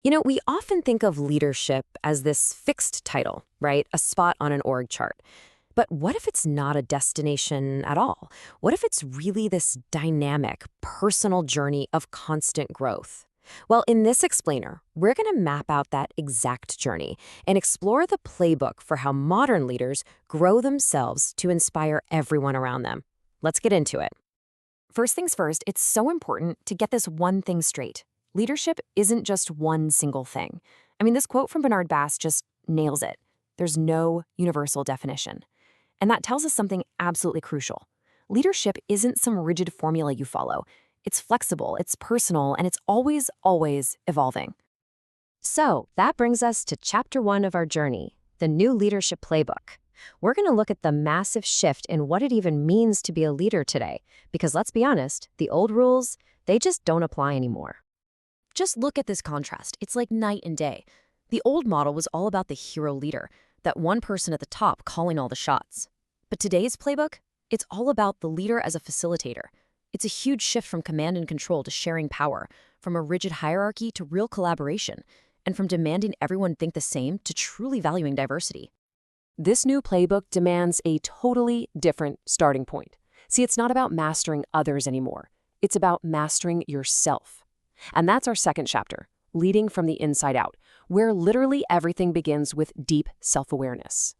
We often think of leadership as this fixed title, right? A spot on an org chart. But what if it's not a destination at all? What if it's really this dynamic, personal journey of constant growth? Well, in this explainer, we're going to map out that exact journey and explore the playbook for how modern leaders grow themselves to inspire everyone around them. Let's get into it. First things first, it's so important to get this one thing straight. Leadership isn't just one single thing. This quote from Bernard Bass just nails it. There's no universal definition. And that tells us something absolutely crucial. Leadership isn't some rigid formula you follow. It's flexible, it's personal, and it's always, always evolving. So that brings us to chapter 1 of our journey, the new leadership playbook. We're going to look at the massive shift in what it even means to be a leader today, because let's be honest, the old rules, they just don't apply anymore. Just look at this contrast. It's like night and day. The old model was all about the hero leader, that one person at the top calling all the shots. But today's playbook, it's all about the leader as a facilitator. It's a huge shift from command and control to sharing power, from a rigid hierarchy to real collaboration, and from demanding everyone think the same to truly valuing diversity. This new playbook demands a totally different starting point. See, it's not about mastering others anymore. It's about mastering yourself. And that's our second chapter, leading from the inside out, where literally everything begins with deep self-awareness.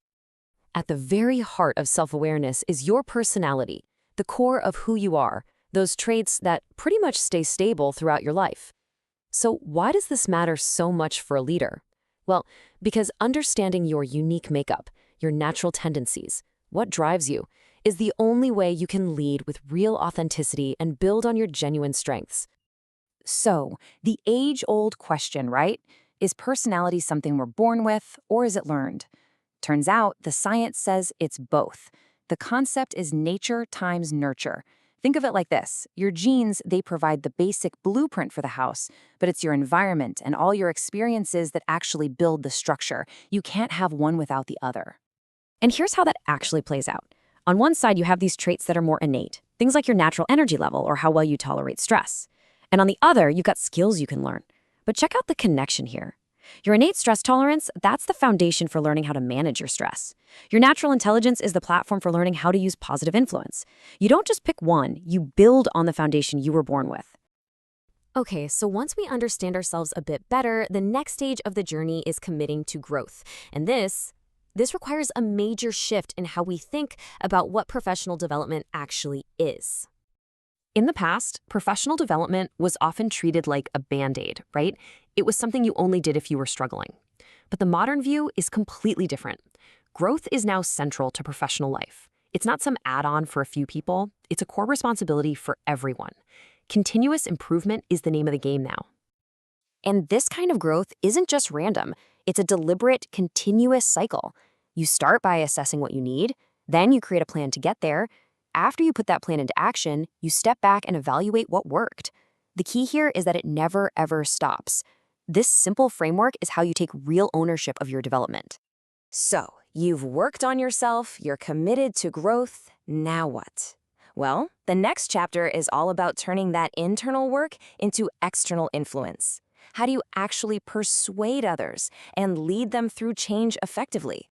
At the very heart of self-awareness is your personality, the core of who you are, those traits that pretty much stay stable throughout your life. So why does this matter so much for a leader? Well, because understanding your unique makeup, your natural tendencies, what drives you, is the only way you can lead with real authenticity and build on your genuine strengths. So, the age-old question, right? Is personality something we're born with, or is it learned? Turns out, the science says it's both. The concept is nature times nurture. Think of it like this. Your genes, they provide the basic blueprint for the house, but it's your environment and all your experiences that actually build the structure. You can't have one without the other. And here's how that actually plays out. On one side, you have these traits that are more innate, things like your natural energy level or how well you tolerate stress. And on the other, you've got skills you can learn. But check out the connection here. Your innate stress tolerance, that's the foundation for learning how to manage your stress. Your natural intelligence is the platform for learning how to use positive influence. You don't just pick one, you build on the foundation you were born with. Okay, so once we understand ourselves a bit better, the next stage of the journey is committing to growth. And this requires a major shift in how we think about what professional development actually is. In the past, professional development was often treated like a Band-Aid, right? It was something you only did if you were struggling. But the modern view is completely different. Growth is now central to professional life. It's not some add-on for a few people. It's a core responsibility for everyone. Continuous improvement is the name of the game now. And this kind of growth isn't just random. It's a deliberate, continuous cycle. You start by assessing what you need, then you create a plan to get there. After you put that plan into action, you step back and evaluate what worked. The key here is that it never, ever stops. This simple framework is how you take real ownership of your development. So, you've worked on yourself, you're committed to growth, now what? Well, the next chapter is all about turning that internal work into external influence. How do you actually persuade others and lead them through change effectively?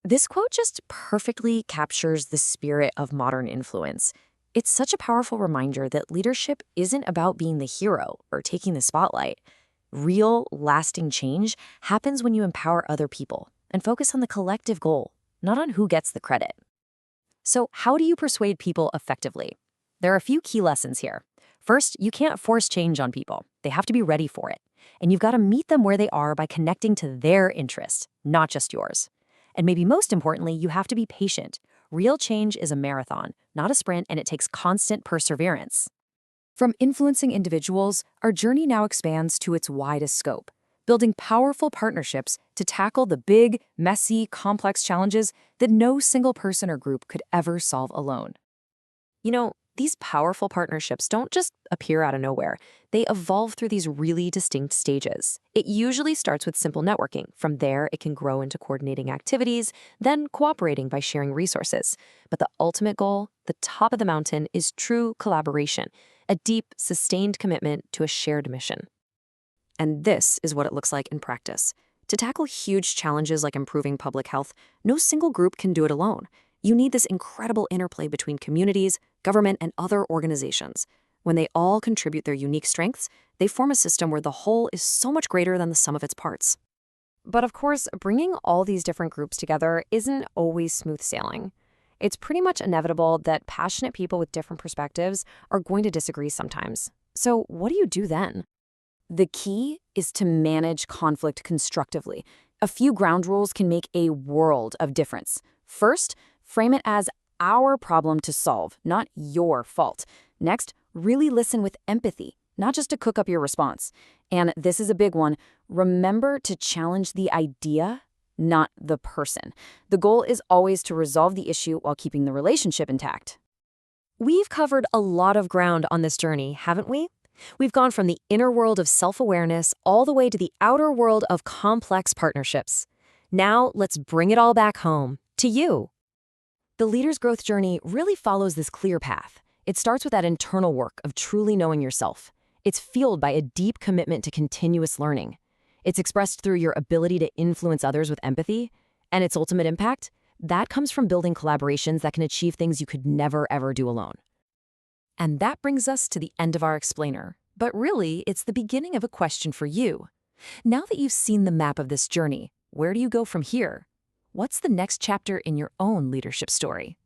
This quote just perfectly captures the spirit of modern influence. It's such a powerful reminder that leadership isn't about being the hero or taking the spotlight. Real, lasting change happens when you empower other people and focus on the collective goal, not on who gets the credit. So, how do you persuade people effectively? There are a few key lessons here. First, you can't force change on people. They have to be ready for it. And you've got to meet them where they are by connecting to their interests, not just yours. And maybe most importantly, you have to be patient. Real change is a marathon, not a sprint, and it takes constant perseverance. From influencing individuals, our journey now expands to its widest scope, building powerful partnerships to tackle the big, messy, complex challenges that no single person or group could ever solve alone. These powerful partnerships don't just appear out of nowhere. They evolve through these really distinct stages. It usually starts with simple networking. From there, it can grow into coordinating activities, then cooperating by sharing resources. But the ultimate goal, the top of the mountain, is true collaboration, a deep, sustained commitment to a shared mission. And this is what it looks like in practice. To tackle huge challenges like improving public health, no single group can do it alone. You need this incredible interplay between communities, government, and other organizations. When they all contribute their unique strengths, they form a system where the whole is so much greater than the sum of its parts. But of course, bringing all these different groups together isn't always smooth sailing. It's pretty much inevitable that passionate people with different perspectives are going to disagree sometimes. So what do you do then? The key is to manage conflict constructively. A few ground rules can make a world of difference. First, frame it as our problem to solve, not your fault. Next, really listen with empathy, not just to cook up your response. And this is a big one. Remember to challenge the idea, not the person. The goal is always to resolve the issue while keeping the relationship intact. We've covered a lot of ground on this journey, haven't we? We've gone from the inner world of self-awareness all the way to the outer world of complex partnerships. Now, let's bring it all back home, to you. The leader's growth journey really follows this clear path. It starts with that internal work of truly knowing yourself. It's fueled by a deep commitment to continuous learning. It's expressed through your ability to influence others with empathy, and its ultimate impact, that comes from building collaborations that can achieve things you could never, ever do alone. And that brings us to the end of our explainer. But really, it's the beginning of a question for you. Now that you've seen the map of this journey, where do you go from here? What's the next chapter in your own leadership story?